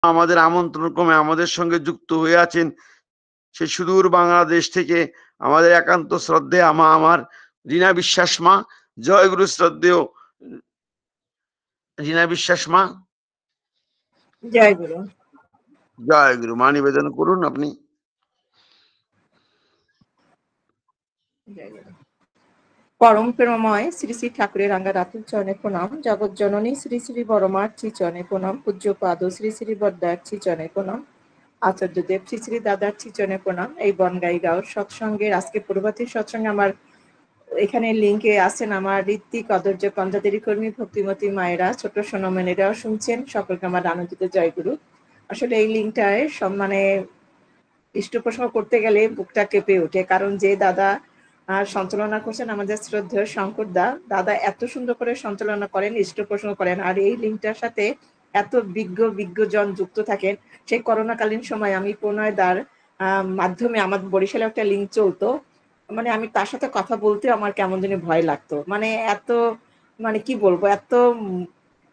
আমাদের আমন্ত্রণ ক্রমে আমাদের সঙ্গে যুক্ত হয়ে আছেন সে সুদূর বাংলাদেশ থেকে আমাদের একান্ত শ্রদ্ধে আমার রীনা বিশ্বাস মা। জয় গুরু শ্রদ্ধেয় রীনা বিশ্বাস মা। জয় গুরু। জয় গুরু মা, নিবেদন করুন আপনি। পরম প্রেমময় শ্রী শ্রী ঠাকুরের রাঙ্গা রাতুল চরণে প্রণাম। জগৎ জননী শ্রী শ্রী বড়মার চরণে প্রণাম। পূজ্য পাদ শ্রী শ্রী বদ্দার চরণে প্রণাম। আচার্যদেব শ্রী শ্রী দাদার চরণে প্রণাম। এই বনগাই গাঁও সৎসঙ্গের আজকে প্রভাতী সৎসঙ্গে আমার এখানে লিঙ্কে আছেন আমার ঋত্বিক অদর্য পঞ্জাদেরী কর্মী ভক্তিমতী মায়েরা, ছোট সোনামেনেরাও শুনছেন। সকলকে আমার আনন্দিত জয়গুরু। আসলে এই লিঙ্কটায় মানে ইষ্ট প্রসঙ্গ করতে গেলে বুকটা কেঁপে ওঠে, কারণ যে দাদা সঞ্চালনা করছেন আমাদের শ্রদ্ধেয় শঙ্কর দাদা এত সুন্দর করে সঞ্চালনা করেন, ইষ্ট প্রসঙ্গ করেন, আর এই লিঙ্কটার সাথে এত বিজ্ঞজন যুক্ত থাকেন। সেই করোনাকালীন সময় আমি প্রণয় দার মাধ্যমে আমার বরিশালে একটা লিঙ্ক চলতো, মানে আমি তার সাথে কথা বলতে আমার কেমন জানি ভয় লাগতো। মানে এত মানে কি বলবো, এত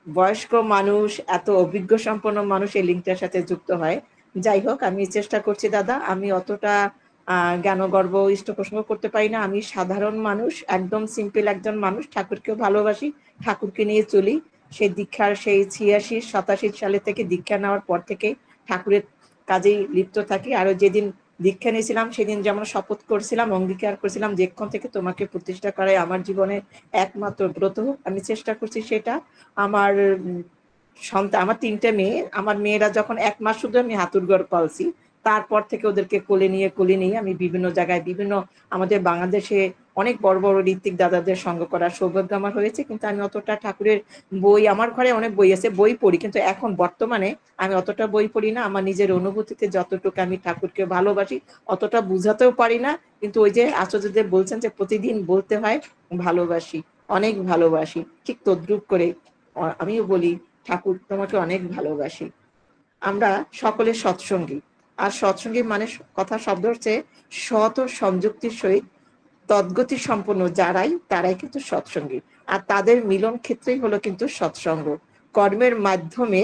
বয়স্ক মানুষ, এত অভিজ্ঞ সম্পন্ন মানুষ এই লিঙ্কটার সাথে যুক্ত হয়। যাই হোক, আমি চেষ্টা করছি দাদা, আমি অতটা জ্ঞানগর্ব ইষ্ট প্রসঙ্গ করতে পারি না। আমি সাধারণ মানুষ, একদম সিম্পল একজন মানুষ, ঠাকুরকেও ভালোবাসি, ঠাকুরকে নিয়ে চলি। সেই দীক্ষার সেই 86-87 সালে থেকে দীক্ষা নেওয়ার পর থেকে ঠাকুরের কাজেই লিপ্ত থাকি। আরো যেদিন দীক্ষা নিয়েছিলাম সেদিন যেমন শপথ করছিলাম, অঙ্গীকার করছিলাম যে এক্ষণ থেকে তোমাকে প্রতিষ্ঠা করাই আমার জীবনে একমাত্র ব্রত হোক। আমি চেষ্টা করছি সেটা। আমার সন্তান, আমার 3টে মেয়ে, আমার মেয়েরা যখন 1 মাস শুধু আমি হাতুড় ঘর পালছি, তারপর থেকে ওদেরকে কোলে নিয়ে আমি বিভিন্ন জায়গায়, বিভিন্ন আমাদের বাংলাদেশে অনেক বড় বড় ঋত্বিক দাদাদের সঙ্গ করার সৌভাগ্য আমার হয়েছে। কিন্তু আমি অতটা ঠাকুরের বই, আমার ঘরে অনেক বই আছে, বই পড়ি, কিন্তু এখন বর্তমানে আমি অতটা বই পড়ি না। আমার নিজের অনুভূতিতে যতটুকু আমি ঠাকুরকে ভালোবাসি অতটা বুঝাতেও পারি না। কিন্তু ওই যে আচার্যদেব বলছেন যে প্রতিদিন বলতে হয় ভালোবাসি, অনেক ভালোবাসি, ঠিক তদ্রুপ করে আমিও বলি ঠাকুর তোমাকে অনেক ভালোবাসি। আমরা সকলে সৎসঙ্গী, আর সৎসঙ্গী মানে কথা শব্দ হচ্ছে সৎ ও সংযুক্তির সহিত তদ্গতি সম্পন্ন তারাই কিন্তু সৎসঙ্গী। আর তাদের মিলন ক্ষেত্রেই হলো কিন্তু সৎসঙ্গ। কর্মের মাধ্যমে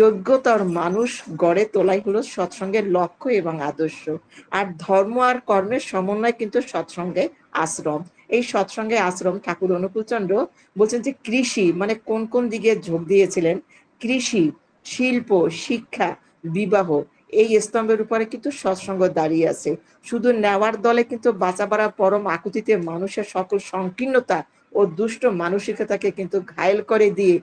যোগ্যতর মানুষ গড়ে তোলাই হলো সৎসঙ্গের লক্ষ্য এবং আদর্শ। আর ধর্ম আর কর্মের সমন্বয় কিন্তু সৎসঙ্গে আশ্রম। এই সৎসঙ্গে আশ্রম ঠাকুর অনুকূলচন্দ্র বলছেন যে কৃষি মানে কোন কোন দিকে ঝোঁক দিয়েছিলেন, কৃষি, শিল্প, শিক্ষা, বিবাহ, এই স্তম্ভের উপরে কিন্তু সৎসঙ্গ দাঁড়িয়ে আছে। শুধু নেওয়ার দলে কিন্তু বাঁচাবাড়া পরম আকুতিতে মানুষের সকল সংকীর্ণতা ও দুষ্ট মানসিকতাকে কিন্তু ঘায়েল করে দিয়ে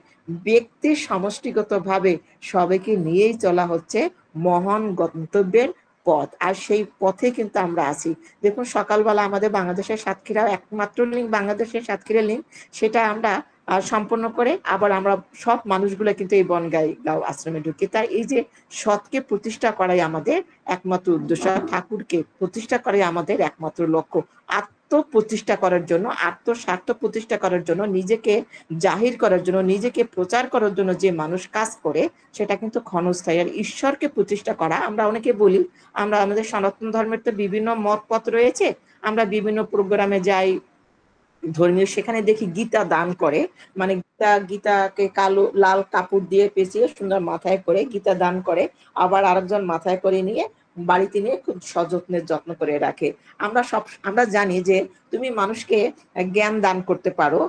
ব্যক্তি সমষ্টিগতভাবে সবাইকে নিয়েই চলা হচ্ছে মহান গন্তব্যের পথ। আর সেই পথে কিন্তু আমরা আছি। দেখুন, সকালবেলা আমাদের বাংলাদেশের সাতক্ষীরা একমাত্র লিঙ্ক, বাংলাদেশের সাতক্ষীরা লিঙ্ক, সেটা আমরা সম্পন্ন করে আবার আমরা সব মানুষগুলো কিন্তু এই বনগাঁও আশ্রমে ঢুকি। তাই এই যে সৎকে প্রতিষ্ঠা করাই আমাদের একমাত্র উদ্দেশ্য, ঠাকুরকে প্রতিষ্ঠা করাই আমাদের একমাত্র লক্ষ্য। আত্মপ্রতিষ্ঠা করার জন্য, আত্মস্বার্থ প্রতিষ্ঠা করার জন্য, নিজেকে জাহির করার জন্য, নিজেকে প্রচার করার জন্য যে মানুষ কাজ করে সেটা কিন্তু ক্ষণস্থায়ী। আর ঈশ্বরকে প্রতিষ্ঠা করা, আমরা অনেকে বলি, আমরা আমাদের সনাতন ধর্মের তো বিভিন্ন মত পথ রয়েছে, আমরা বিভিন্ন প্রোগ্রামে যাই ধর্মীয়, সেখানে দেখি গীতা দান করে, মানে গীতাকে কালো লাল কাপড় দিয়ে পেঁচিয়ে সুন্দর মাথায় করে গীতা দান করে, আবার আরেকজন মাথায় করে নিয়ে বাড়িতে নিয়ে খুব সযত্নের যত্ন করে রাখে। আমরা জানি যে তুমি মানুষকে জ্ঞান দান করতে পারো,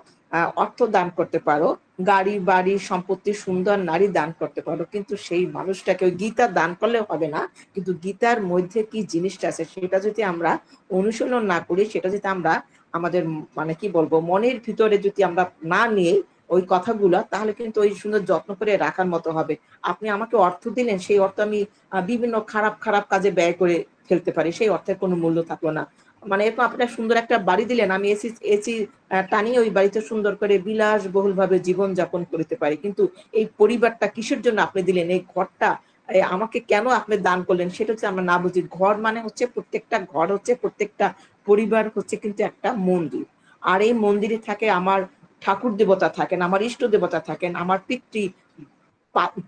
অর্থ দান করতে পারো, গাড়ি বাড়ি সম্পত্তি, সুন্দর নারী দান করতে পারো, কিন্তু সেই মানুষটাকে ওই গীতা দান করলে হবে না। কিন্তু গীতার মধ্যে কি জিনিসটা আছে সেটা যদি আমরা অনুশীলন না করি, সেটা যদি আমরা আমাদের মানে কি বলবো মনের ভিতরে যদি আমরা না নিয়ে ওই কথাগুলা, তাহলে কিন্তু ওই সুন্দর যত্ন করে রাখার মতো হবে। আপনি আমাকে অর্থ দিলেন, সেই অর্থ আমি বিভিন্ন খারাপ খারাপ কাজে ব্যয় করে ফেলতে পারি, সেই অর্থের কোনো মূল্য থাকলো না। মানে এরকম আপনার সুন্দর একটা বাড়ি দিলেন, আমি এসি টানিয়ে ওই বাড়িতে সুন্দর করে বিলাস বহুল ভাবে জীবন যাপন করতে পারি, কিন্তু এই পরিবারটা কিসের জন্য আপনি দিলেন, এই ঘরটা আমাকে কেন আপনি দান করলেন, সেটা হচ্ছে আমরা না বুঝি। ঘর মানে হচ্ছে প্রত্যেকটা ঘর হচ্ছে, প্রত্যেকটা পরিবার হচ্ছে কিন্তু একটা মন্দির। আর এই মন্দিরে থাকে আমার ঠাকুর দেবতা থাকেন, আমার ইষ্ট দেবতা থাকেন, আমার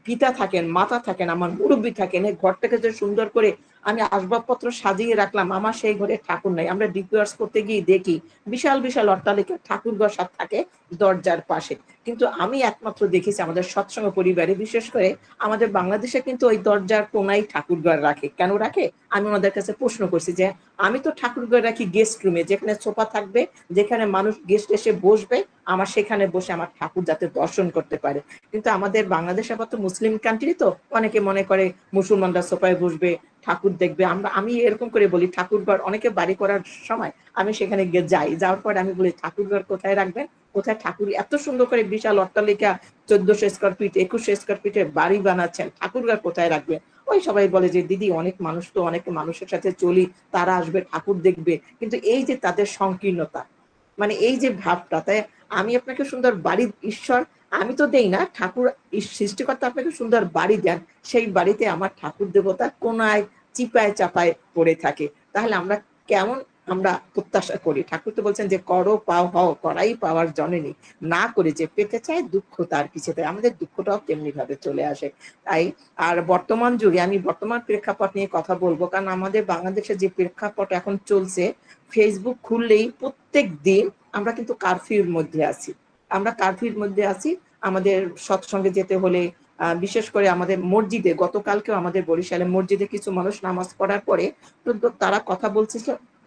পিতা থাকেন, মাতা থাকেন, আমার মুরব্বী থাকেন। এই ঘরটাকে যে সুন্দর করে আমি আসবাবপত্র সাজিয়ে রাখলাম, আমার সেই ঘরে ঠাকুর নাই। আমরা ডিপিআরস করতে গিয়ে দেখি বিশাল বিশাল অট্টালিকা ঠাকুর ঘর সব থাকে দরজার পাশে। কিন্তু আমি একমাত্র দেখেছি আমাদের সৎসঙ্গ পরিবারে, বিশেষ করে আমাদের বাংলাদেশে কিন্তু ওই দরজার কোনায় ঠাকুর ঘর রাখে। কেন রাখে? আমি ওনাদের কাছে প্রশ্ন করছি যে আমি তো ঠাকুর ঘর রাখি গেস্ট রুমে, যেখানে সোফা থাকবে, যেখানে মানুষ গেস্ট এসে বসবে, আমার সেখানে বসে আমার ঠাকুর যাতে দর্শন করতে পারে। কিন্তু আমাদের বাংলাদেশ আবার তো মুসলিম কান্ট্রি, তো অনেকে মনে করে মুসলমানরা সোফায় বসবে, ঠাকুর দেখবে। আমি এরকম করে বলি ঠাকুর ঘর অনেকে বাড়ি করার সময় আমি সেখানে গিয়ে যাই, যাওয়ার পর আমি বলি ঠাকুর ঘর কোথায় রাখবেন, কোথায় ঠাকুর এত সুন্দর করে বিশাল অট্টালিকা 1400 স্কয়ার ফিট 2100 স্কয়ার ফিটের বাড়ি বানাচ্ছেন, ঠাকুর ঘর কোথায় রাখবেন? ওই সবাই বলে যে দিদি অনেক মানুষ তো, অনেক মানুষের সাথে চলি, তারা আসবে ঠাকুর দেখবে। কিন্তু এই যে তাদের সংকীর্ণতা, মানে এই যে ভাবটা, তাই আমি আপনাকে সুন্দর বাড়ি, ঈশ্বর আমি তো দেই না, ঠাকুর সৃষ্টিকর্তা আপনাকে সুন্দর বাড়ি দেন, সেই বাড়িতে আমার ঠাকুর দেবতা কোনায় চিপায় চাপায় পড়ে থাকে। তাহলে আমরা কেমন আমরা প্রত্যাশা করি? ঠাকুর তো বলছেন যে করো পাও হও, করাই পাওয়ার জননী, না করে যে পেতে চায় দুঃখ তার পিছে দেয়। আমাদের দুঃখটাও তেমনি ভাবে চলে আসে। তাই আর বর্তমান যুগে আমি বর্তমান প্রেক্ষাপট নিয়ে কথা বলবো, কারণ আমাদের বাংলাদেশে যে প্রেক্ষাপট এখন চলছে, ফেসবুক খুললেই প্রত্যেক দিন আমরা কিন্তু কারফিউর মধ্যে আছি। আমরা কারফিউর মধ্যে আছি। আমাদের সৎসঙ্গে যেতে হলে বিশেষ করে আমাদের মসজিদে, গতকালকেও আমাদের বরিশালে মসজিদে কিছু মানুষ নামাজ পড়ার পরে তো তারা কথা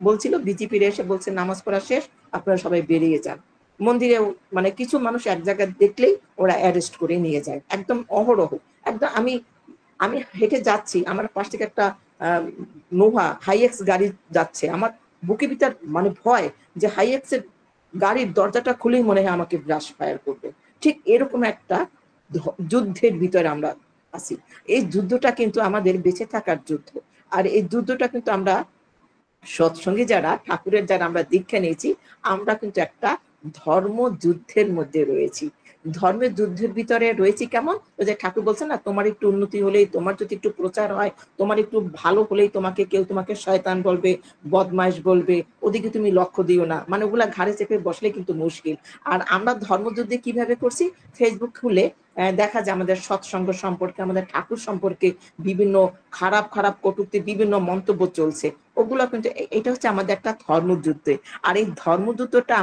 বলছিল বিজেপির এসে বলছে নামাজ পড়া শেষ, আপনারা সবাই বেরিয়ে যান। মন্দিরে মানে কিছু মানুষ এক জায়গায় দেখলেই ওরা অ্যারেস্ট করে নিয়ে যায়, একদম অহরহ। একদম আমি আমি হেঁটে যাচ্ছি, আমার পাশ থেকে একটা নোভা হাইএক্স গাড়ি যাচ্ছে, আমার বুকে ভিতর মানে ভয় যে হাইএক্স এর গাড়ির দরজাটা খুলেই মনে হয় আমাকে ব্রাশ ফায়ার করবে। ঠিক এরকম একটা যুদ্ধের ভিতরে আমরা আছি। এই যুদ্ধটা কিন্তু আমাদের বেঁচে থাকার যুদ্ধ। আর এই যুদ্ধটা কিন্তু আমরা সৎসঙ্গী যারা, ঠাকুরের যারা আমরা দীক্ষা নিয়েছি, আমরা কিন্তু একটা ধর্ম যুদ্ধের মধ্যে রয়েছি। ধর্মের যুদ্ধের ভিতরে রয়েছি কেমন? ওই যে ঠাকুর বলছেন না, তোমার একটু উন্নতি হলেই, তোমার যদি একটু প্রচার হয়, তোমার একটু ভালো হলেই তোমাকে কেউ তোমাকে শয়তান বলবে, বদমাইশ বলবে, ওদিকে তুমি লক্ষ্য দিও না। মানে ওগুলা ঘাড়ে চেপে বসলে কিন্তু মুশকিল। আর আমরা ধর্মযুদ্ধে কিভাবে করছি? ফেসবুক খুলে দেখা যায় আমাদের সৎসঙ্গ সম্পর্কে, আমাদের ঠাকুর সম্পর্কে বিভিন্ন খারাপ খারাপ কটূক্তি, বিভিন্ন মন্তব্য চলছে। ওগুলো কিন্তু এটা হচ্ছে আমাদের একটা ধর্মযুদ্ধে। আর এই ধর্মযুদ্ধটা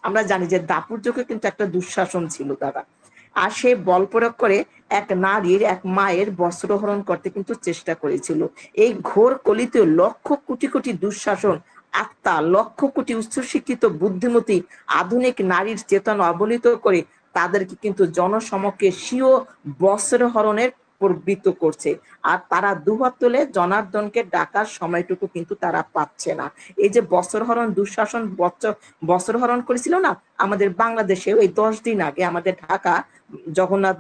আমরা জানি যে দাপুর যুগে কিন্তু একটা দুঃশাসন ছিল দাদা। আর সে বল প্রয়োগ করে এক নারীর, এক মায়ের বস্ত্রহরণ করতে কিন্তু চেষ্টা করেছিল। এই ঘোর কলিতে লক্ষ কোটি কোটি দুঃশাসন আত্মা, লক্ষ কোটি উচ্চশিক্ষিত বুদ্ধিমতী আধুনিক নারীর চেতনা অবনীত করে তাদেরকে কিন্তু জনসমক্ষে স্বীয় বস্ত্রহরণের প্রবৃত্ত করছে। আর তারা দুহাত তুলে জনার্দনকে ডাকার সময়টুকু কিন্তু তারা পাচ্ছে না। এই যে বস্ত্রহরণ, দুঃশাসন বস্ত্রহরণ করেছিল না আমাদের বাংলাদেশে, ওই 10 দিন আগে আমাদের ঢাকা জগন্নাথ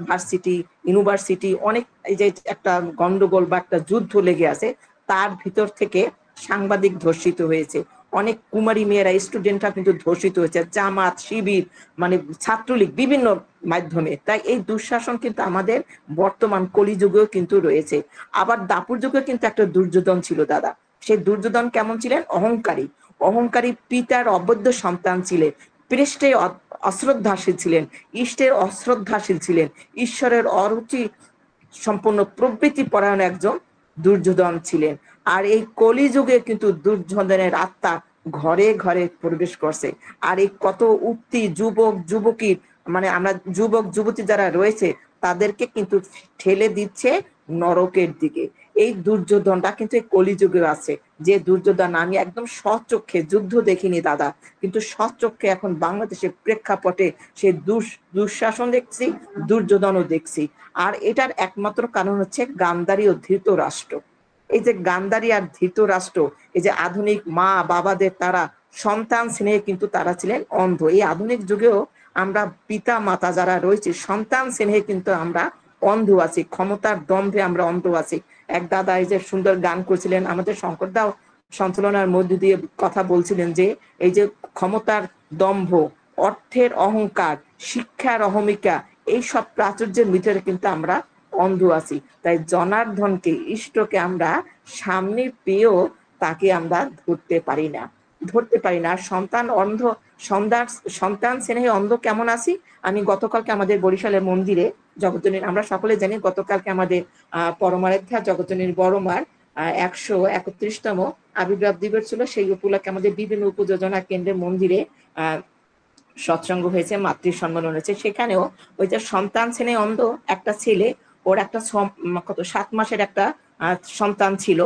ইউনিভার্সিটি অনেক, এই যে একটা গন্ডগোল বা একটা যুদ্ধ লেগে আছে, তার ভিতর থেকে সাংবাদিক ধর্ষিত হয়েছে, অনেক কুমারী মেয়েরা, স্টুডেন্টরা কিন্তু ধর্ষিত হয়েছে, জামাত শিবির মানে ছাত্রলীগ বিভিন্ন মাধ্যমে। তাই এই দুঃশাসন কিন্তু আমাদের বর্তমান কলিযুগেও কিন্তু রয়েছে। আবার দাপুর যুগে কিন্তু একটা দুর্যোধন ছিল দাদা। সেই দুর্যোধন কেমন ছিলেন? অহংকারী। অহংকারী পিতার অবৈধ সন্তান ছিলেন, পৃষ্ঠে অশ্রদ্ধাশীল ছিলেন, ইষ্টের অশ্রদ্ধাশীল ছিলেন, ঈশ্বরের অরুচি সম্পূর্ণ প্রবৃত্তি পরায়ণ একজন দুর্যোধন ছিলেন। আর এই কলিযুগে কিন্তু দুর্যোধনের আত্মা ঘরে ঘরে প্রবেশ করছে। আর এই কত উক্তি যুবক যুবকীর, মানে আমরা যুবক যুবতী যারা রয়েছে তাদেরকে কিন্তু ঠেলে দিচ্ছে নরকের দিকে। এই দুর্যোধনটা কিন্তু এই কলিযুগে আছে। যে দুর্যোধন আমি একদম স্বচক্ষে, যুদ্ধ দেখিনি দাদা, কিন্তু স্বচক্ষে এখন বাংলাদেশের প্রেক্ষাপটে সে দুঃশাসন দেখছি, দুর্যোধনও দেখছি। আর এটার একমাত্র কারণ হচ্ছে গান্ধারী ও ধৃতরাষ্ট্র। এই যে গান্ধারী আর ধৃতরাষ্ট্র, এই যে আধুনিক মা বাবাদের তারা সন্তান স্নেহে কিন্তু তারা ছিলেন অন্ধ। এই আধুনিক যুগেও আমরা পিতা মাতা যারা রয়েছে সন্তান স্নেহে কিন্তু আমরা অন্ধ আছি, ক্ষমতার দম্ভে আমরা অন্ধ আছি। এক দাদা এই যে সুন্দর গান করছিলেন, আমাদের শঙ্করদাও সঞ্চালনার মধ্যে দিয়ে কথা বলছিলেন যে এই যে ক্ষমতার দম্ভ, অর্থের অহংকার, শিক্ষার অহমিকা, এই সব প্রাচুর্যের ভিতরে কিন্তু আমরা অন্ধ আছি। তাই জনার্দনকে, ইষ্টকে আমরা সামনে পেয়েও তাকে আমরা ধরতে পারি না। সন্তান অন্ধ, সন্তান স্নেহে অন্ধ কেমন আছি? আমি গতকালকে আমাদের বরিশালের মন্দিরে জগতজনীর, আমরা সকলে জানি গতকালকে আমাদের পরমারাধ্যা জগতজনীর বড় মার 131তম আবির্ভাব দিবস ছিল, সেই উপলক্ষে আমাদের বিভিন্ন উপযোজনা কেন্দ্রে মন্দিরে সৎসঙ্গ হয়েছে, মাতৃ সম্মেলন হয়েছে। সেখানেও ওই যে সন্তান ছেলে অন্ধ একটা ছেলে, ওর একটা 7 মাসের একটা সন্তান ছিল,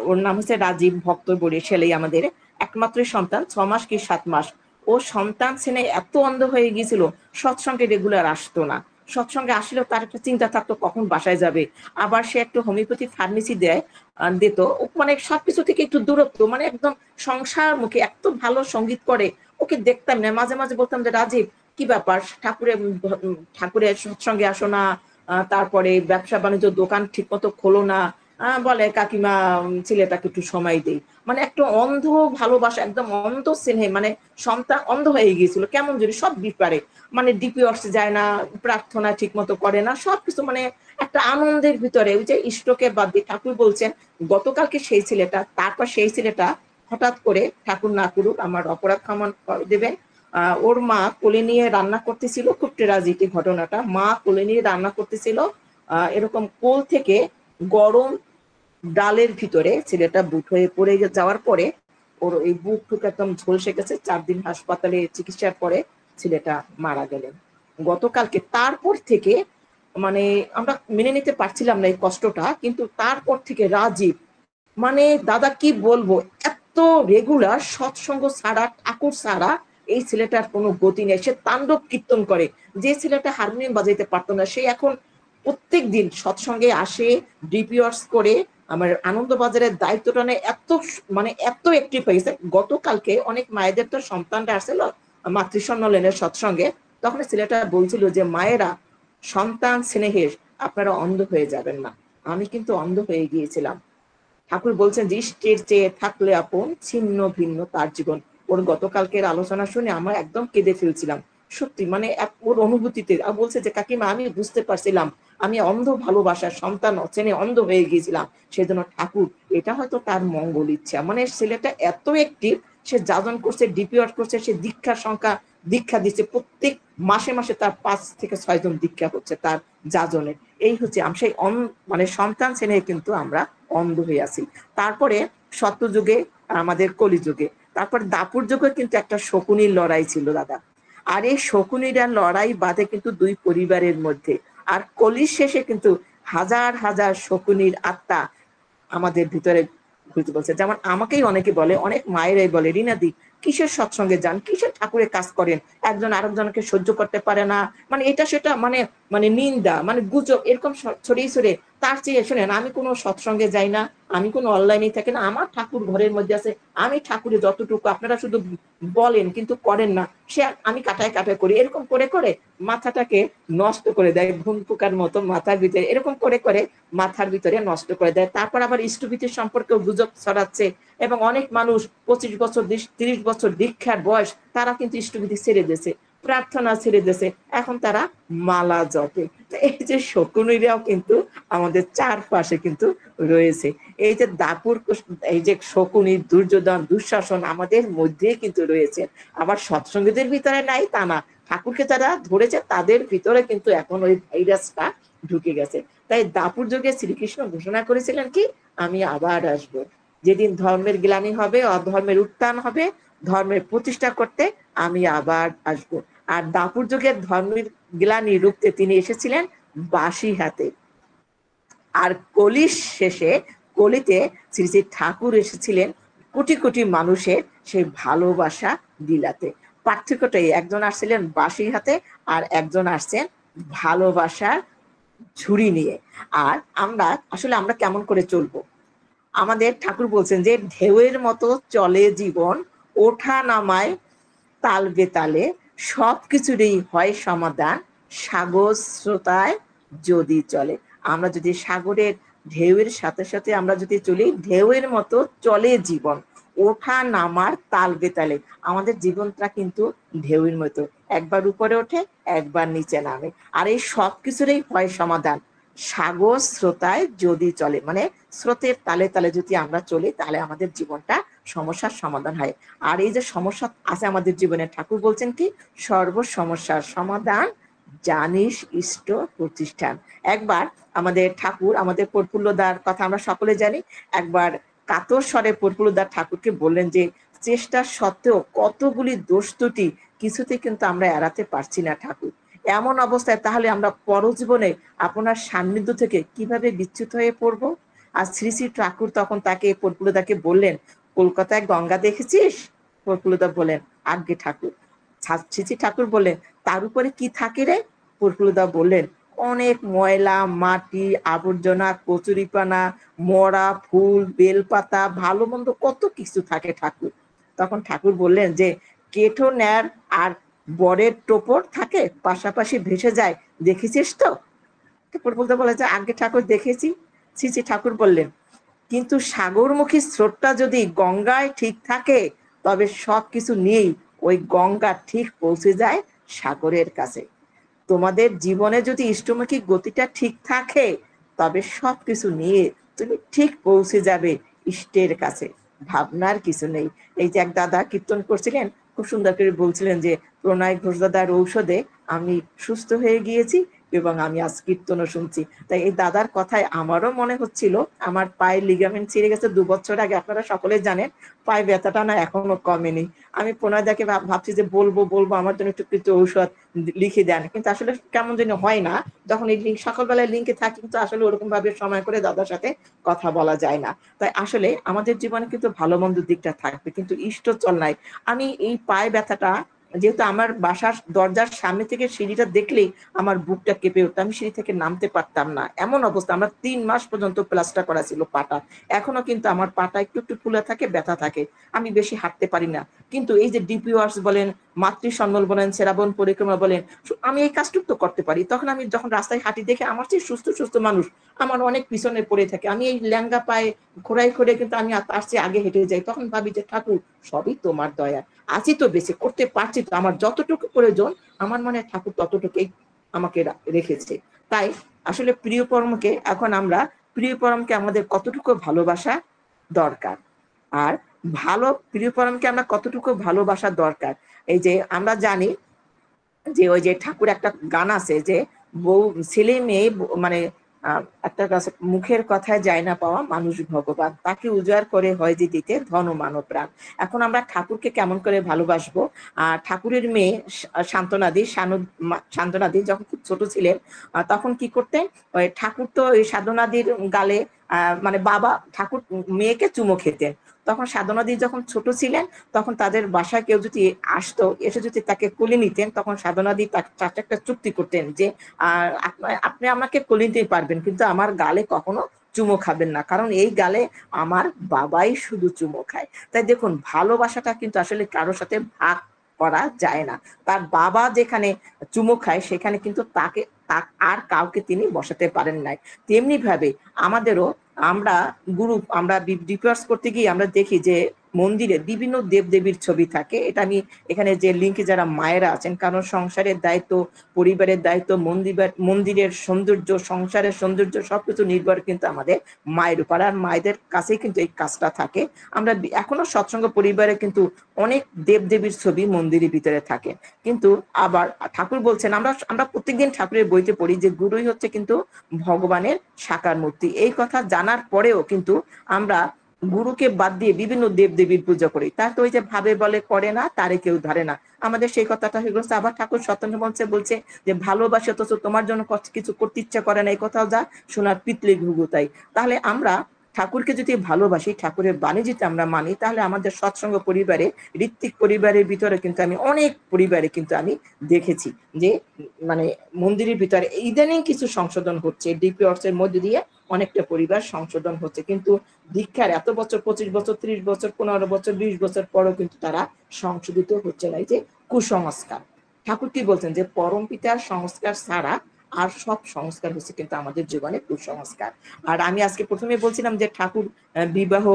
ওর নাম হচ্ছে রাজীব ভক্ত বরিশালেই আমাদের একমাত্র সন্তান, 6 মাস কি 7 মাস। ও সন্তান ছেলে এত অন্ধ হয়ে গিয়েছিল, সৎসঙ্গে রেগুলার আসতো না। সৎসঙ্গে আসলেও তার একটা চিন্তা থাকতো কখন বাসায় যাবে। আবার সে একটা হোমিওপ্যাথি ফার্মেসি দিত, মানে সবকিছু থেকে একটু দূরত্ব, মানে একদম সংসার মুখে, এত ভালো সঙ্গীত করে। ওকে দেখতাম না, মাঝে মাঝে বলতাম যে রাজীব কি ব্যাপার, ঠাকুরের সৎসঙ্গে আসো না, তারপরে ব্যবসা বাণিজ্য দোকান ঠিক মতো খোলো না। বলে কাকিমা ছেলেটাকে একটু সময় দেই। মানে একটা অন্ধ ভালোবাসা, একদম অন্ধ স্নেহে, মানে সন্তান অন্ধ হয়ে গিয়েছিল কেমন যদি সব ব্যাপারে, মানে ডিপিওর্স যায় না, প্রার্থনা ঠিক মতো করে না, সবকিছু মানে একটা আনন্দের ভিতরে। ওই যে ইষ্টকে বাদ দিয়ে ঠাকুর বলছেন গতকালকে সেই ছেলেটা, তারপর সেই ছেলেটা হঠাৎ করে, ঠাকুর না করুক, আমার অপরাধ ক্ষমা দেবেন, ওর মা কোলে নিয়ে রান্না করতেছিল, খুব ট্র্যাজিক ঘটনাটা। মা কোলে নিয়ে রান্না করতেছিল, এরকম কোল থেকে গরম ডালের ভিতরে ছেলেটা বুট হয়ে পড়ে যাওয়ার পরে ওর এই বুক টুক একদম ঝলসে গেছে। 4 দিন হাসপাতালে চিকিৎসার পরে ছেলেটা মারা গেলেন গতকালকে। তারপর থেকে মানে আমরা মেনে নিতে পারছিলাম না এই কষ্টটা, কিন্তু তারপর থেকে রাজীব, মানে দাদা কি বলবো, এত রেগুলার সৎসঙ্গ ছাড়া, ঠাকুর ছাড়া এই ছেলেটার কোনো গতি নেই। সে তাণ্ডব কীর্তন করে। যে ছেলেটা হারমোনিয়াম বাজাইতে পারতো না, সে এখন প্রত্যেক দিন সৎসঙ্গে আসে, ডিপিওয়ার্স করে, আমার আনন্দবাজারের দায়িত্বটা নেয়। মানে এত অ্যাক্টিভ হয়েছে। গতকালকে অনেক মায়েদের তো সন্তানরা আসছিল মাতৃ সম্মেলনের সৎসঙ্গে, তখন ছেলেটা বলছিল যে মায়েরা সন্তান স্নেহের আপনারা অন্ধ হয়ে যাবেন না। আমি কিন্তু অন্ধ হয়ে গিয়েছিলাম। ঠাকুর বলছেন যে ইষ্টের চেয়ে থাকলে আপন, ছিন্ন ভিন্ন তার জীবন। ওর গতকালকের আলোচনা শুনে আমরা একদম কেঁদে ফেলছিলাম। সত্যি মানে ওর অনুভূতিতে বলছে যে কাকিমা আমি বুঝতে পারছিলাম আমি অন্ধ ভালোবাসার সন্তান অচেনে অন্ধ হয়ে গিয়েছিলাম, সেজন্য ঠাকুর এটা হয়তো তার মঙ্গল ইচ্ছা। মানে ছেলেটা এত একটি, সে যাজন করছে, ডিপিওয়ার্ক করছে, সে দীক্ষার সংখ্যা দীক্ষা দিচ্ছে, প্রত্যেক মাসে মাসে তার 5 থেকে 6 জন দীক্ষা হচ্ছে তার যাজনের। এই হচ্ছে সেই মানে সন্তান ছেলে কিন্তু আমরা অন্ধ হয়ে আছি। তারপরে সত্যযুগে, আমাদের কলিযুগে, তারপর দাপুর যুগে কিন্তু একটা শকুনির লড়াই ছিল দাদা। আর এই শকুনিরা লড়াই বাঁধে কিন্তু 2 পরিবারের মধ্যে। আর কলির শেষে কিন্তু হাজার হাজার শকুনির আত্মা আমাদের ভিতরে ঘুরতে বলছে। যেমন আমাকেই অনেকে বলে, অনেক মায়েরাই বলে, রিনাদি কিসের সৎসঙ্গে যান, কিসের ঠাকুরের কাজ করেন, একজন আরেকজনকে সহ্য করতে পারে না, মানে এটা সেটা, মানে মানে নিন্দা, মানে গুজব এরকম ছড়িয়ে ছড়িয়ে। তার চেয়ে শোনেন, আমি কোনো সৎসঙ্গে যাই না, আমি কোনো অনলাইনে থাকি না, আমার ঠাকুর ঘরের মধ্যে আছে, আমি ঠাকুরের যতটুকু, আপনারা শুধু বলেন কিন্তু করেন না, সে আমি কাটায় কাটায় করি, এরকম করে করে মাথাটাকে নষ্ট করে দেয়, ঘুম পোকার মতো মাথার ভিতরে এরকম করে করে মাথার ভিতরে নষ্ট করে দেয়। তারপর আবার ইষ্টভীতির সম্পর্কে গুজব ছড়াচ্ছে, এবং অনেক মানুষ 25 বছর 30 বছর দীক্ষার বয়স, তারা কিন্তু ইষ্টভীতি ছেড়ে দিয়েছে, প্রার্থনা ছেড়ে দিয়েছে, এখন তারা মালা জপে। এই যে শকুনিরাও কিন্তু আমাদের চারপাশে কিন্তু রয়েছে। এই যে দাপুর, এই যে শকুনি, দুর্যোধন, দুঃশাসন আমাদের মধ্যে কিন্তু রয়েছে। আবার সৎসঙ্গীদের ভিতরে নাই তা না, ঠাকুরকে যারা ধরেছে তাদের ভিতরে কিন্তু এখন ওই ভাইরাসটা ঢুকে গেছে। তাই দাপুর যুগে শ্রীকৃষ্ণ ঘোষণা করেছিলেন কি, আমি আবার আসব, যেদিন ধর্মের গ্লানি হবে, অধর্মের উত্থান হবে, ধর্মের প্রতিষ্ঠা করতে আমি আবার আসব। আর দাপুর যুগের ধর্মের গ্লানি রুখতে তিনি এসেছিলেন বাঁশি হাতে। আর কলির শেষে, কলিতে শ্রী শ্রী ঠাকুর এসেছিলেন কোটি কোটি মানুষের সেই ভালোবাসা বিলাতে। পার্থক্যটাই, একজন আসছিলেন বাঁশি হাতে, আর একজন আসছেন ভালোবাসার ঝুড়ি নিয়ে। আর আমরা আসলে আমরা কেমন করে চলবো? আমাদের ঠাকুর বলছেন যে ঢেউয়ের মতো চলে জীবন, ওঠা নামায় তাল বেতালে, সবকিছুরই হয় সমাধান, সাগর স্রোতায় যদি চলে। আমরা যদি সাগরের ঢেউয়ের সাথে সাথে আমরা যদি চলি, ঢেউয়ের মতো চলে জীবন, ওঠা নামার তাল বেতালে। আমাদের জীবনটা কিন্তু ঢেউয়ের মতো, একবার উপরে ওঠে, একবার নিচে নামে। আর এই সবকিছুরই হয় সমাধান, সাগর স্রোতায় যদি চলে, মানে স্রোতের তালে তালে যদি আমরা চলি, তাহলে আমাদের জীবনটা সমস্যার সমাধান হয়। আর এই যে সমস্যা আছে আমাদের জীবনে, ঠাকুর বলছেন কি, সর্ব সমস্যার সমাধান জানিস ইষ্ট প্রতিষ্ঠান। একবার আমাদের ঠাকুর, আমাদের প্রফুল্লদার কথা আমরা সকলে জানি। একবার কাতর স্বরে প্রফুল্লদার ঠাকুরকে বললেন যে চেষ্টা সত্ত্বেও কতগুলি দোষ ত্রুটি কিছুতে কিন্তু আমরা এড়াতে পারছি না ঠাকুর। এমন অবস্থায় তাহলে আমরা পরজীবনে আপনার সান্নিধ্য থেকে কিভাবে বিচ্যুত হয়ে পড়ব? আর শ্রী শ্রী ঠাকুর তখন তাকে প্রফুল্লদাকে বললেন, কলকাতায় গঙ্গা দেখেছিস? প্রফুল্লদা বলেন, আজ্ঞে ঠাকুর। শ্রী শ্রী ঠাকুর বললেন, তার উপরে কি থাকে রে? প্রফুল্লদা বললেন, অনেক ময়লা, মাটি, আবর্জনা, কচুরিপানা, মরা ফুল, বেলপাতা, ভালো মন্দ কত কিছু থাকে ঠাকুর। তখন ঠাকুর বললেন যে কেঠো ন্যার আর বরের টোপর থাকে, পাশাপাশি ভেসে যায়, দেখেছিস তো? প্রফুল্লদা বলে যে আজ্ঞে ঠাকুর দেখেছি। শ্রী শ্রী ঠাকুর বললেন, কিন্তু সাগরমুখী স্রোতটা যদি গঙ্গায় ঠিক থাকে তবে সবকিছু নিয়েই ওই গঙ্গা ঠিক পৌঁছে যায় সাগরের কাছে। তোমাদের জীবনে যদি ইষ্টমুখী গতিটা ঠিক থাকে তবে সবকিছু নিয়ে তুমি ঠিক পৌঁছে যাবে ইষ্টের কাছে, ভাবনার কিছু নেই। এই যে এক দাদা কীর্তন করছিলেন, খুব সুন্দর করে বলছিলেন যে প্রণয় ঘোষ দাদার ঔষধে আমি সুস্থ হয়ে গিয়েছি এবং আমি আজ কীর্তনও শুনছি। তাই এই দাদার কথায় আমারও মনে হচ্ছিল, আমার পায়ের লিগামেন্ট ছিঁড়ে গেছে 2 বছর আগে, আপনারা সকলে জানেন, পায়ে ব্যথাটা না এখনো কমেনি। আমি প্রণয়দাকে ভাবছি যে বলবো আমার জন্য একটু কিছু ঔষধ লিখে দেন, কিন্তু আসলে কেমন যেন হয় না, যখন এই লিঙ্ক সকালবেলায় লিঙ্কে থাকি কিন্তু আসলে ওরকম ভাবে সময় করে দাদার সাথে কথা বলা যায় না। তাই আসলে আমাদের জীবনে কিন্তু ভালো মন্দ দিকটা থাকবে, কিন্তু ইষ্ট চল নাই। আমি এই পায়ে ব্যথাটা, যেহেতু আমার বাসার দরজার সামনে থেকে সিঁড়িটা দেখলেই আমার বুকটা কেঁপে উঠতো, আমি সিঁড়ি থেকে নামতে পারতাম না, এমন অবস্থা। আমরা 3 মাস পর্যন্ত প্লাস্টার করা ছিল পাটা, এখনো কিন্তু আমার পাটা একটু একটু ফুলে থাকে, ব্যথা থাকে, আমি বেশি হাঁটতে পারি না। কিন্তু এই যে ডিপি ওয়ার্কস বলেন, মাতৃসম্মেল বলেন, শ্রাবণ পরিক্রমা বলেন, আমি এই কাজটুকু তো করতে পারি। তখন আমি যখন রাস্তায় হাঁটি দেখে আমার চেয়ে সুস্থ সুস্থ মানুষ আমার অনেক পিছনে পড়ে থাকে, আমি এই ল্যাঙ্গা পায়ে খোঁড়াই করে কিন্তু আমি তার চেয়ে আগে হেঁটে যাই। তখন ভাবি যে ঠাকুর সবই তোমার দয়া, আছি তো বেঁচে, করতে পারছি তো, আমার যতটুকু প্রয়োজন আমার মনে ঠাকুর ততটুকুই আমাকে রেখেছে। তাই আসলে প্রিয় পরমকে এখন আমরা, প্রিয় পরমকে আমাদের কতটুকু ভালোবাসা দরকার, আর ভালো প্রিয় পরমকে আমরা কতটুকু ভালোবাসা দরকার। এই যে আমরা জানি যে ওই যে ঠাকুর একটা গান আছে যে বউ ছেলে মেয়ে মানে একটা কাছে মুখের কথায় যায় না পাওয়া মানুষ ভগবান, তাকে উজাড় করে হয় যে দিতে ধন মানব প্রাণ। এখন আমরা ঠাকুরকে কেমন করে ভালোবাসবো? ঠাকুরের মেয়ে শান্তনাদি যখন খুব ছোট ছিলেন তখন কি করতেন, ওই ঠাকুর তো ওই সাধনাদির গালে মানে বাবা ঠাকুর মেয়েকে চুমো খেতেন। তখন সাধনাদি যখন ছোট ছিলেন তখন তাদের বাসায় কেউ যদি আসতো, এসে যদি তাকে কোলে নিতেন, তখন সাধনাদি তার একটা চুক্তি করতেন যে আপনি আমাকে কোলে নিতে পারবেন কিন্তু আমার গালে কখনো চুমো খাবেন না, কারণ এই গালে আমার বাবাই শুধু চুমো খায়। তাই দেখুন, ভালোবাসাটা কিন্তু আসলে কারোর সাথে ভাগ করা যায় না। তার বাবা যেখানে চুমো খায় সেখানে কিন্তু তাকে আর কাউকে তিনি বসাতে পারেন নাই। তেমনি ভাবে আমাদেরও, আমরা ডিপিওয়ার্স করতে গিয়ে আমরা দেখি যে মন্দিরে বিভিন্ন দেবদেবীর ছবি থাকে। এটা আমি এখানে যে লিঙ্কে যারা মায়েরা আছেন, কারণ সংসারের দায়িত্ব, পরিবারের দায়িত্ব, মন্দিরের সৌন্দর্য, সংসারের সৌন্দর্য সবকিছু নির্ভর কিন্তু আমাদের মায়ের উপর, আর মায়েদের কাছেই কিন্তু এই কাজটা থাকে। আমরা এখনো সৎসঙ্গ পরিবারে কিন্তু অনেক দেবদেবীর ছবি মন্দিরের ভিতরে থাকে। কিন্তু আবার ঠাকুর বলছেন, আমরা প্রত্যেকদিন ঠাকুরের বইতে পড়ি যে গুরুই হচ্ছে কিন্তু ভগবানের সাকার মূর্তি। এই কথা জানার পরেও কিন্তু আমরা গুরুকে বাদ দিয়ে বিভিন্ন দেবদেবীর পূজা করি। তা তো ওই যে ভাবে বলে করে না, তারে কেউ ধরে না, আমাদের সেই কথাটা হয়ে গেছে। আবার ঠাকুর সত্যেন্দ্র মঞ্চে বলছে যে ভালোবাসে অথচ তোমার জন্য কিছু করতে ইচ্ছা করে না, এই কথাও যা শোনার পিতলে ঘুঘু তাই। তাহলে আমরা ঠাকুরকে যদি ভালোবাসি, ঠাকুরের বাণী যদি আমরা মানি, তাহলে আমাদের সৎসঙ্গ পরিবারে, ঋত্বিক পরিবারের ভিতরে কিন্তু আমি অনেক পরিবারে কিন্তু আমি দেখেছি যে মানে মন্দিরের ভিতরে ইদানিং কিছু সংশোধন হচ্ছে, ডিপিওয়ার্স এর মধ্যে দিয়ে অনেকটা পরিবার সংশোধন হচ্ছে, কিন্তু দীক্ষার এত বছর, 25 বছর, 30 বছর, 15 বছর, 20 বছর পরও কিন্তু তারা সংশোধিত হচ্ছে না। এই যে কুসংস্কার, ঠাকুর কি বলছেন যে পরম পিতার সংস্কার ছাড়া আর সব সংস্কার হচ্ছে কিন্তু আমাদের জীবনে কুসংস্কার। আর আমি আজকে প্রথমে বলছিলাম যে ঠাকুর বিবাহ,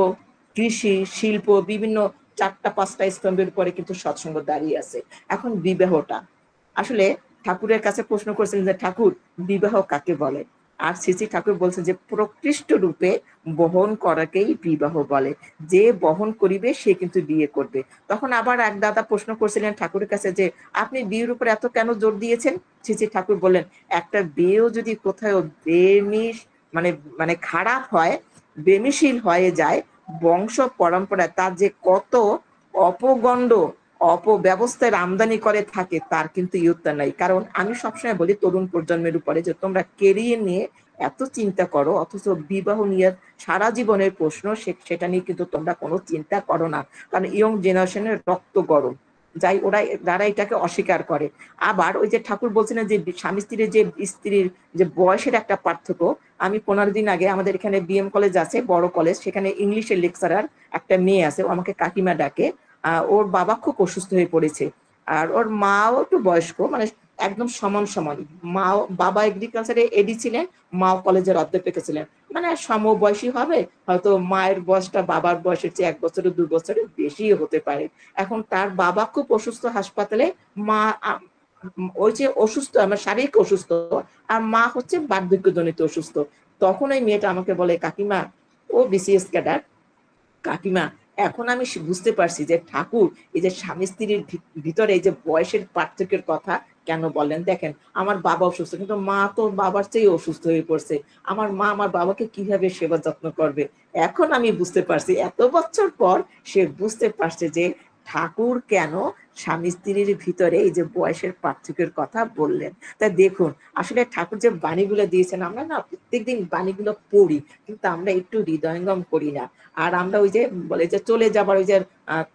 কৃষি, শিল্প, বিভিন্ন 4-5টা স্তম্ভের উপরে কিন্তু সৎসঙ্গ দাঁড়িয়ে আছে। এখন বিবাহটা আসলে ঠাকুরের কাছে প্রশ্ন করেছিলেন যে ঠাকুর বিবাহ কাকে বলে? আর শ্রী শ্রী ঠাকুর বলছেন যে প্রকৃষ্ট রূপে বহন করাকেই বিবাহ বলে, যে বহন করিবে সে কিন্তু বিয়ে করবে। তখন আবার এক দাদা প্রশ্ন করছিলেন ঠাকুরের কাছে যে আপনি বিয়ের উপর এত কেন জোর দিয়েছেন? শ্রী শ্রী ঠাকুর বললেন একটা বিয়েও যদি কোথাও বেমিশ মানে মানে খারাপ হয়, বেমিশীল হয়ে যায়, বংশ পরম্পরায় তার যে কত অপগণ্ড অপব্যবস্থার আমদানি করে থাকে তার কিন্তু ইয়ত্তা নাই। কারণ আমি সবসময় বলি তরুণ প্রজন্মের উপরে যে তোমরা কেরিয়ার নিয়ে এত চিন্তা করো, অথচ বিবাহ নিয়ে সারা জীবনের প্রশ্ন, সেটা নিয়ে কিন্তু তোমরা কোনো চিন্তা করো না। কারণ ইয়ং জেনারেশনের রক্ত গরম, যাই ওরা যারা এটাকে অস্বীকার করে। আবার ওই যে ঠাকুর বলছিলেন যে স্বামী স্ত্রীর যে বয়সের একটা পার্থক্য, আমি 15 দিন আগে আমাদের এখানে বিএম কলেজ আছে, বড় কলেজ, সেখানে ইংলিশের লেকচারার একটা মেয়ে আছে, ও আমাকে কাকিমা ডাকে। ওর বাবা খুব অসুস্থ হয়ে পড়েছে, আর ওর মাও একটু বয়স্ক, মানে একদম সমান সমান। মাও, বাবা এগ্রিকালচারে এডি ছিলেন, মাও কলেজের অধ্যাপিকা ছিলেন, মানে সমবয়সী হবে হয়তো। মায়ের বয়সটা বাবার বয়সের চেয়ে 1 বছর 2 বছরের বেশি হতে পারে। এখন তার বাবা খুব অসুস্থ হাসপাতালে, মা ওই যে অসুস্থ, আমার শারীরিক অসুস্থ, আর মা হচ্ছে বার্ধক্যজনিত অসুস্থ। তখন ওই মেয়েটা আমাকে বলে কাকিমা, ও বিসিএস ক্যাডার, কাকিমা এখন আমি বুঝতে পারছি যে ঠাকুর এই যে স্বামী স্ত্রীর ভিতরে এই যে বয়সের পার্থক্যের কথা কেন বললেন। দেখেন আমার বাবা অসুস্থ, কিন্তু মা তো বাবার চেয়ে অসুস্থ হয়ে পড়ছে, আমার মা আমার বাবাকে কিভাবে সেবা যত্ন করবে। এখন আমি বুঝতে পারছি, এত বছর পর সে বুঝতে পারছে যে ঠাকুর কেন স্বামী স্ত্রীর ভিতরে এই যে বয়সের পার্থক্যের কথা বললেন। তাই দেখুন আসলে ঠাকুর যে বাণীগুলো দিয়েছেন, আমরা না প্রত্যেকদিন বাণীগুলো পড়ি, কিন্তু আমরা একটু হৃদয়ঙ্গম করি না। আর আমরা ওই যে বলে যে চলে যাবার ওই যে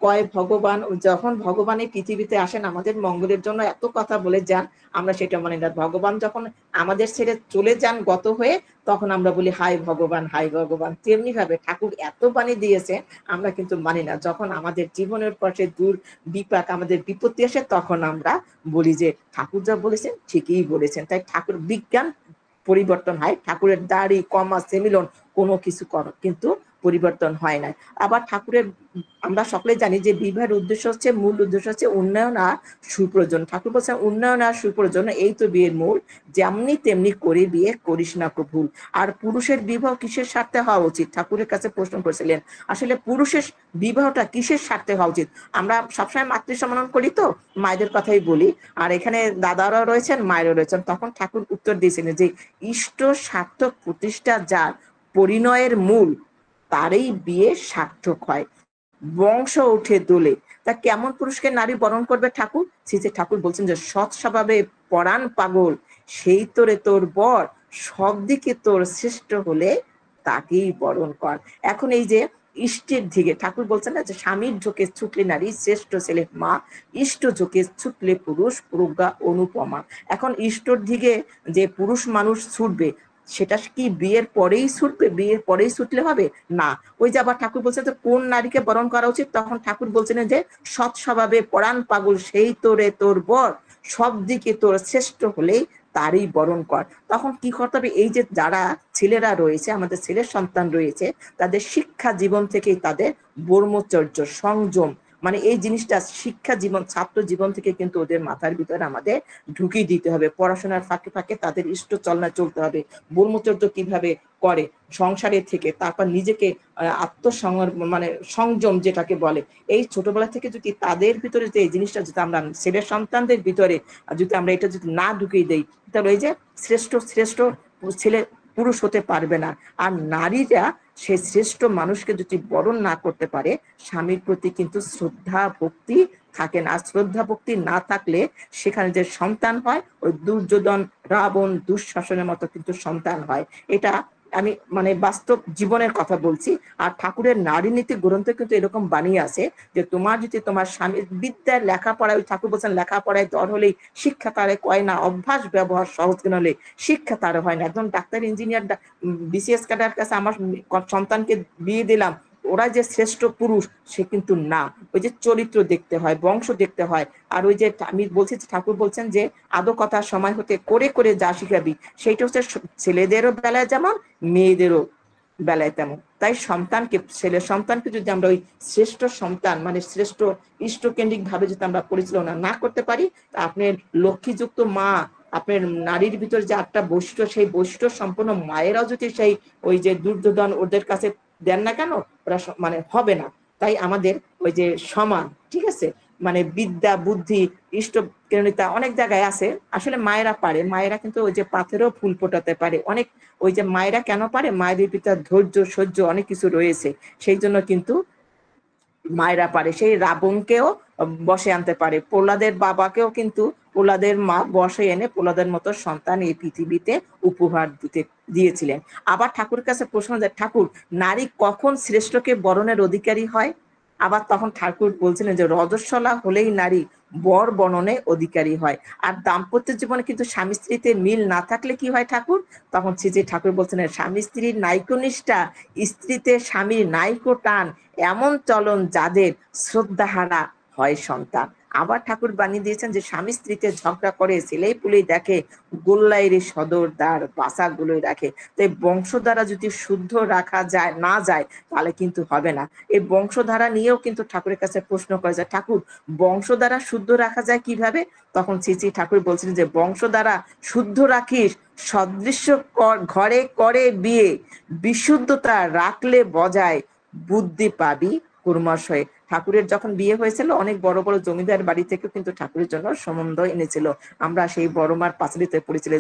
কয় ভগবান, যখন ভগবান এই পৃথিবীতে আসেন আমাদের মঙ্গলের জন্য এত কথা বলে যান, আমরা সেটা মানি না। ভগবান যখন আমাদের ছেড়ে চলে যান গত হয়ে, তখন আমরা বলি হাই ভগবান, হাই ভগবান। তেমনি ভাবে ঠাকুর এত বাণী দিয়েছে, আমরা কিন্তু মানি না। যখন আমাদের জীবনের পাশে দূর বিপাক, আমাদের বিপত্তি আসে, তখন আমরা বলি যে ঠাকুর যা বলেছেন ঠিকই বলেছেন। তাই ঠাকুর, বিজ্ঞান পরিবর্তন হয়, ঠাকুরের দাড়ি কমা সেমিলন কোনো কিছু কিন্তু পরিবর্তন হয় না। আবার ঠাকুরের, আমরা সকলে জানি যে বিবাহের উদ্দেশ্য হচ্ছে, মূল উদ্দেশ্য হচ্ছে উন্নয়ন আর সুপ্রয়োজন। ঠাকুর বলছেন উন্নয়ন আর সুপ্রয়োজন এই তো বিয়ের মূল, যেমনি তেমনি করে বিয়ে করিস না কো ভুল। আর পুরুষের বিবাহ কিসের স্বার্থে হওয়া উচিত? ঠাকুরের কাছে প্রশ্ন করেছিলেন আসলে পুরুষের বিবাহটা কিসের স্বার্থে হওয়া উচিত। আমরা সবসময় মাতৃ সম্মান করি, তো মায়েদের কথাই বলি, আর এখানে দাদারাও রয়েছেন, মায়েরও রয়েছেন। তখন ঠাকুর উত্তর দিয়েছিলেন যে ইষ্ট সার্থক প্রতিষ্ঠা যার পরিণয়ের মূল, তারই বিয়ে সার্থক হয়, বংশ উঠে দোলে। তা কেমন পুরুষকে নারী বরণ করবে ঠাকুর? শ্রী ঠাকুর বলছেন যে সৎ স্বভাবে পরাণ পাগল, সেই তোরে তোর বর, সব দিকে তোর শ্রেষ্ঠ হলে তাকেই বরণ কর। এখন এই যে ইষ্টের দিকে ঠাকুর বলছেন না যে স্বামীর ঝোঁকে ছুটলে নারী শ্রেষ্ঠ ছেলে মা, ইষ্ট ঝোঁকে ছুটলে পুরুষ প্রজ্ঞা অনুপমা। এখন ইষ্টর দিকে যে পুরুষ মানুষ ছুটবে, সেটা কি বিয়ের পরেই ছুটবে? বিয়ের পরেই ছুটলে হবে না। ওই যে আবার ঠাকুর বলছেন যে কোন নারীকে বরণ করা উচিত, তখন ঠাকুর বলছেন যে সৎ স্বভাবে পরাণ পাগল, সেই তোরে তোর বর, সব দিকে তোর শ্রেষ্ঠ হলেই তারই বরণ কর। তখন কি করতে হবে? এই যে যারা ছেলেরা রয়েছে, আমাদের ছেলের সন্তান রয়েছে, তাদের শিক্ষা জীবন থেকেই তাদের ব্রহ্মচর্য, সংযম, মানে এই জিনিসটা শিক্ষা জীবন, ছাত্র জীবন থেকে কিন্তু ওদের মাথার ভিতরে আমাদের ঢুকিয়ে দিতে হবে। পড়াশোনার ফাঁকে ফাঁকে তাদের ইষ্ট চলনা চলতে হবে, ব্রহ্মচর্য কিভাবে করে সংসারে থেকে, তারপর নিজেকে মানে সংযম যেটাকে বলে, এই ছোটবেলা থেকে যদি তাদের ভিতরে যে এই জিনিসটা যদি আমরা ছেলের সন্তানদের ভিতরে যদি আমরা এটা যদি না ঢুকিয়ে দেই, তাহলে এই যে শ্রেষ্ঠ শ্রেষ্ঠ ছেলে পুরুষ হতে পারবে না। আর নারীরা সে শ্রেষ্ঠ মানুষকে যদি বরণ না করতে পারে, স্বামীর প্রতি কিন্তু শ্রদ্ধা ভক্তি থাকে না। শ্রদ্ধা ভক্তি না থাকলে সেখানে যে সন্তান হয়, ওই দুর্যোধন রাবণ দুঃশাসনের মতো কিন্তু সন্তান হয়। এটা আমি মানে বাস্তব জীবনের কথা বলছি। আর ঠাকুরের নারী নীতি গ্রন্থে কিন্তু এরকম বাণী আছে যে তোমার যদি তোমার স্বামী বিদ্যার লেখাপড়ায়, লেখাপড়ায়, ঠাকুর বলছেন লেখাপড়ায় দর হলেই শিক্ষা তারে কয় না, অভ্যাস ব্যবহার সহজ জ্ঞান হলে শিক্ষা তারে হয় না। একজন ডাক্তার ইঞ্জিনিয়ার বিসিএস ক্যাডার কাছে আমার সন্তানকে বিয়ে দিলাম, ওরা যে শ্রেষ্ঠ পুরুষ সে কিন্তু না। ওই যে চরিত্র দেখতে হয়, বংশ দেখতে হয়। আর ওই যে আমি বলছি, ঠাকুর বলছেন যে আদো কথা সময় হতে করে করে যা শিখাবি, সেইটা হচ্ছে ছেলেদেরও বেলায় যেমন, মেয়েদেরও বেলায় তেমন। তাই সন্তানকে, ছেলে সন্তানকে যদি আমরা ওই শ্রেষ্ঠ সন্তান মানে শ্রেষ্ঠ ইষ্টকেন্দ্রিক ভাবে যদি আমরা পরিচালনা না করতে পারি, তা আপনার লক্ষ্মীযুক্ত মা আপনার নারীর ভিতর যে একটা বৈশিষ্ট্য, সেই বৈশিষ্ট্য সম্পূর্ণ মায়েরাও যদি সেই ওই যে দুর্যোধন ওদের কাছে দেন না কেন, ওরা মানে হবে না। তাই আমাদের ওই যে সমান, ঠিক আছে, মানে বিদ্যা বুদ্ধি ইষ্টকেরণিতা অনেক জায়গায় আছে, আসলে মায়েরা পারে। মায়েরা কিন্তু ওই যে পাথরেও ফুল ফোটাতে পারে অনেক। ওই যে মায়েরা কেন পারে, মায়েদের ভিতর ধৈর্য সহ্য অনেক কিছু রয়েছে, সেই জন্য কিন্তু মায়েরা পারে। সেই রাবণকেও বসে আনতে পারে, প্রহ্লাদের বাবাকেও কিন্তু প্রহ্লাদের মা বসে এনে প্রহ্লাদের মতো সন্তান এই পৃথিবীতে উপহার দিয়েছিলেন। আবার ঠাকুরের কাছে প্রশ্ন যায়, ঠাকুর নারী কখন শ্রেষ্ঠকে বরণের অধিকারী হয়? আবার তখন ঠাকুর বলছিলেন যে রজস্বলা হলেই নারী বর বর্ণনে অধিকারী হয়। আর দাম্পত্য জীবনে কিন্তু স্বামী স্ত্রীতে মিল না থাকলে কি হয় ঠাকুর? তখন শ্রী ঠাকুর বলছিলেন, স্বামী স্ত্রীর নাইকো নিষ্ঠা, স্ত্রীতে স্বামীর নাইকো টান, এমন চলন যাদের শ্রদ্ধাহারা হয় সন্তান। আবার ঠাকুর বানিয়ে দিয়েছেন যে স্বামী স্ত্রীতে ঝগড়া করে ছেলেই পুলেই দেখে, গোল্লাইরে সদর দ্বার বাসাগুলোই রাখে। তাই বংশধারা যদি শুদ্ধ রাখা যায় না যায় তাহলে কিন্তু হবে না। এই বংশধারা নিয়েও কিন্তু ঠাকুরের কাছে প্রশ্ন করে যায়, ঠাকুর বংশধারা শুদ্ধ রাখা যায় কিভাবে? তখন শ্রী ঠাকুর বলছিলেন যে বংশধারা শুদ্ধ রাখিস সদৃশ্য ঘরে করে বিয়ে, বিশুদ্ধতা রাখলে বজায় বুদ্ধি পাবি কুর্মাশয়ে। ঠাকুরের যখন বিয়ে হয়েছিল অনেক বড় বড় জমিদার বাড়ি থেকে কিন্তু ঠাকুরের জন্য সম্বন্ধ এনেছিল। আমরা সেই বড় মার পাঁচালিতে পড়েছিল,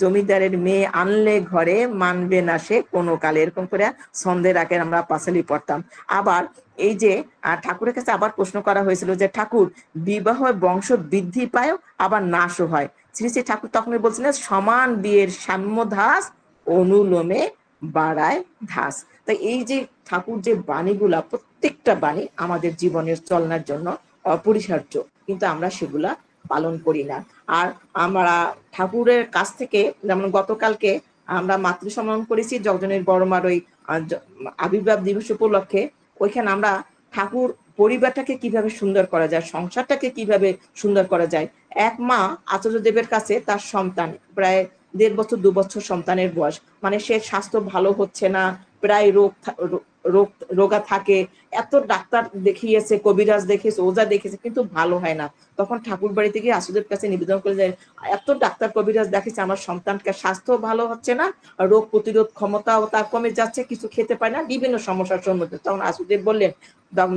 জমিদারের মেয়ে আনলে ঘরে মানবে না সে কোনো কালে, এরকম করে সন্ধ্যের আগে আমরা পাঁচালি পড়তাম। আবার এই যে ঠাকুরের কাছে আবার প্রশ্ন করা হয়েছিল যে ঠাকুর বিবাহ বংশ বৃদ্ধি পায় আবার নাশও হয়। শ্রী শ্রী ঠাকুর তখন বলছিলেন সমান বিয়ের সাম্য ধাস, অনুলোমে বাড়ায় ধাস। তাই এই যে ঠাকুর যে বাণীগুলা, প্রত্যেকটা বাণী আমাদের জীবনের চলনার জন্য অপরিহার্য, কিন্তু আমরা সেগুলা পালন করি না। আর আমরা ঠাকুরের কাছ থেকে, যেমন গতকালকে আমরা মাতৃ সম্মান করেছি জগজনের বড়মার ওই আবির্ভাব দিবস উপলক্ষে, ওইখানে আমরা ঠাকুর পরিবারটাকে কিভাবে সুন্দর করা যায়, সংসারটাকে কিভাবে সুন্দর করা যায়। এক মা আচার্যদেবের কাছে তার সন্তান প্রায় 1.5 বছর 2 বছর সন্তানের বয়স, মানে সে স্বাস্থ্য ভালো হচ্ছে না, প্রায় রোগা থাকে, এত ডাক্তার দেখিয়েছে, কবিরাজ দেখিয়েছে, ওজা দেখিয়েছে, কিন্তু ভালো হয় না। তখন ঠাকুর বাড়িতে গিয়ে আশুদের কাছে নিবেদন করে যায়, এত ডাক্তার কবিরাজ দেখিয়েছে, আমার সন্তানকে স্বাস্থ্য ভালো হচ্ছে না, রোগ প্রতিরোধ ক্ষমতাও তার কমে যাচ্ছে, কিছু খেতে পায় না, বিভিন্ন সমস্যার সম্মুখীন। তখন আশুদেব বললেন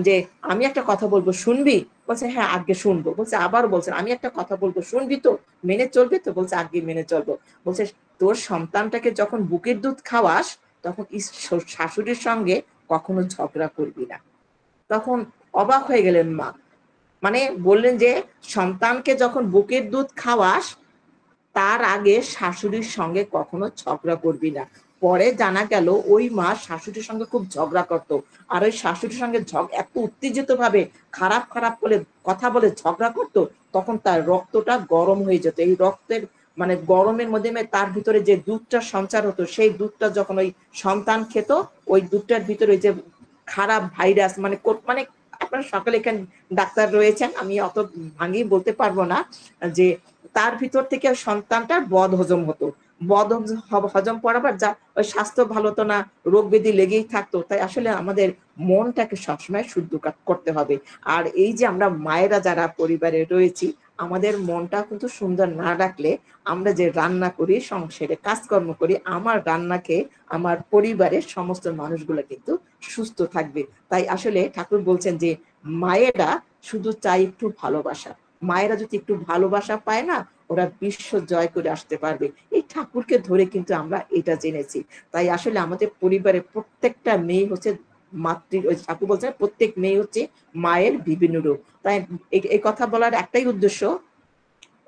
যে আমি একটা কথা বলবো শুনবি? বলছে হ্যাঁ আগে শুনবো। বলছে আবার বলছেন আমি একটা কথা বলবো শুনবি তো, মেনে চলবি তো? বলছে আগে মেনে চলবো। বলছে তোর সন্তানটাকে যখন বুকের দুধ খাওয়াস তখন শাশুড়ির সঙ্গে কখনো ঝগড়া করবি না। তখন অবাক হয়ে গেলেন মা, মানে বললেন যে সন্তানকে যখন বুকের দুধ খাওয়াস তার আগে শাশুড়ির সঙ্গে কখনো ঝগড়া করবি না। পরে জানা গেল ওই মা শাশুড়ির সঙ্গে খুব ঝগড়া করতো, আর ওই শাশুড়ির সঙ্গে এত উত্তেজিত ভাবে খারাপ খারাপ বলে কথা বলে ঝগড়া করতো, তখন তার রক্তটা গরম হয়ে যেত। এই রক্তের মানে গরমের মধ্যে তার ভিতরে যে দুধটা সঞ্চার হতো, সেই দুধটা যখন ওই সন্তান খেত, ওই দুধটার ভিতরে যে খারাপ ভাইরাস মানে আপনার সকালে এখানে ডাক্তার রয়েছেন, আমি অত ভাঙিয়ে বলতে পারবো না, যে তার ভিতর থেকে সন্তানটার বদ হজম হতো, হজম পড়াবার যা ওই স্বাস্থ্য ভালো তো না, রোগ ব্যাধি লেগেই থাকতো। তাই আসলে আমাদের মনটাকে সবসময় শুদ্ধ করতে হবে। আর এই যে আমরা মায়েরা যারা পরিবারে রয়েছি, আমাদের মনটা কিন্তু সুন্দর না রাখলে আমরা যে রান্না করি, সংসারে কাজকর্ম করি, আমার রান্নাকে আমার পরিবারের সমস্ত মানুষগুলো কিন্তু সুস্থ থাকবে। তাই আসলে ঠাকুর বলছেন যে মায়েরা শুধু চাই একটু ভালোবাসা, মায়েরা যদি একটু ভালোবাসা পায় না, ওরা বিশ্ব জয় করে আসতে পারবে। এই ঠাকুরকে ধরে কিন্তু আমরা এটা জেনেছি। তাই আসলে আমাদের পরিবারের প্রত্যেকটা মেয়ে হচ্ছে ঠাকুর বলছেন প্রত্যেক মেয়ে হচ্ছে মায়ের বিভিন্ন রূপ। তাই এই কথা বলার একটাই উদ্দেশ্য,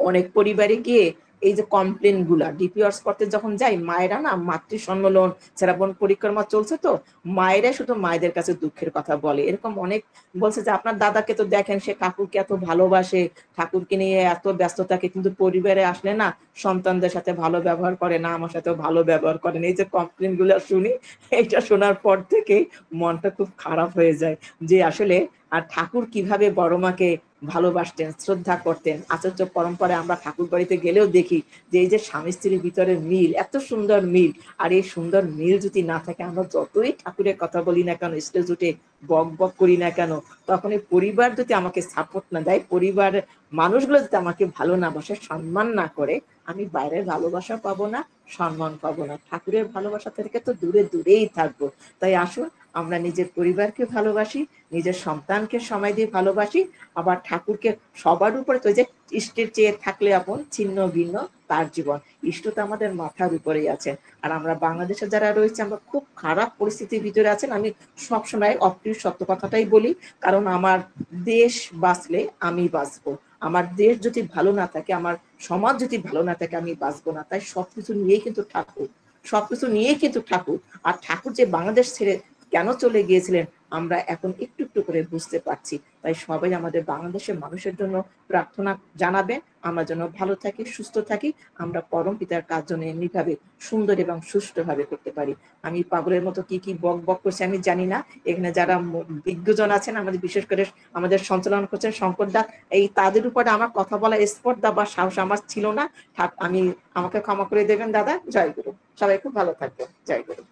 অনেক পরিবারে গিয়ে এই যে কমপ্লেন গুলা ডিপিআরস করতে যখন যাই, মায়েরা না মাতৃ সম্মেলন শ্রাবণ পরিক্রমা চলছে তো, মায়েরা শুধু মায়েদের কাছে দুঃখের কথা বলে। এরকম অনেক বলছে যে আপনার দাদাকে তো দেখেন, সে ঠাকুরকে এত ভালোবাসে, ঠাকুরকে নিয়ে এত ব্যস্ত থাকে, কিন্তু পরিবারে আসলে না সন্তানদের সাথে ভালো ব্যবহার করে না, আমার সাথেও ভালো ব্যবহার করেন। এই যে কমপ্লেন গুলো শুনি, এটা শোনার পর থেকেই মনটা খুব খারাপ হয়ে যায় যে আসলে আর ঠাকুর কিভাবে বড় মাকে ভালোবাসতেন, শ্রদ্ধা করতেন। আচার্য পরম্পরায় আমরা ঠাকুর বাড়িতে গেলেও দেখি যে এই যে স্বামী স্ত্রীর ভিতরে মিল, এত সুন্দর মিল। আর এই সুন্দর মিল যদি না থাকে, আমরা যতই ঠাকুরের কথা বলি না কেন, স্টেজ উঠে বক বক করি না কেন, তখন এই পরিবার যদি আমাকে সাপোর্ট না দেয়, পরিবারের মানুষগুলো যদি আমাকে ভালো না বাসে, সম্মান না করে, আমি বাইরের ভালোবাসা পাবো না, সম্মান পাবো না। ঠাকুরের ভালোবাসা থেকে তো দূরে দূরেই থাকবো। তাই আসুন আমরা নিজের পরিবারকে ভালোবাসি, নিজের সন্তানকে সময় দিয়ে ভালোবাসি, আবার ঠাকুরকে সবার উপরে। তো যে ইষ্টের চেয়ে থাকলে আপন, ছিন্ন ভিন্ন তার জীবন। ইষ্ট তো আমাদের মাথার উপরেই আছেন। আর আমরা বাংলাদেশে যারা রয়েছে, আমরা খুব খারাপ পরিস্থিতির ভিতরে আছেন। আমি সবসময় অপ্রিয় সত্য কথাটাই বলি, কারণ আমার দেশ বাঁচলে আমি বাঁচবো। আমার দেশ যদি ভালো না থাকে, আমার সমাজ যদি ভালো না থাকে, আমি বাঁচবো না। তাই সবকিছু নিয়েই কিন্তু ঠাকুর, সবকিছু নিয়েই কিন্তু ঠাকুর। আর ঠাকুর যে বাংলাদেশ ছেড়ে কেন চলে গিয়েছিলেন, আমরা এখন একটু একটু করে বুঝতে পারছি। তাই সবাই আমাদের বাংলাদেশের মানুষের জন্য প্রার্থনা জানাবেন, আমরা যেন ভালো থাকি, সুস্থ থাকি, আমরা পরম পিতার কাজ যেন এমনিভাবে সুন্দর এবং সুষ্ঠুভাবে করতে পারি। আমি পাগলের মতো কি কি বক বক করছি আমি জানি না। এখানে যারা বিজ্ঞজন আছেন, আমাদের বিশেষ করে আমাদের সঞ্চালন করছেন শঙ্কর দা, এই তাদের উপরে আমার কথা বলা স্পর্ধা বা সাহস আমার ছিল না। আমাকে ক্ষমা করে দেবেন দাদা। জয় গুরু। সবাই খুব ভালো থাকবেন। জয় গুরু।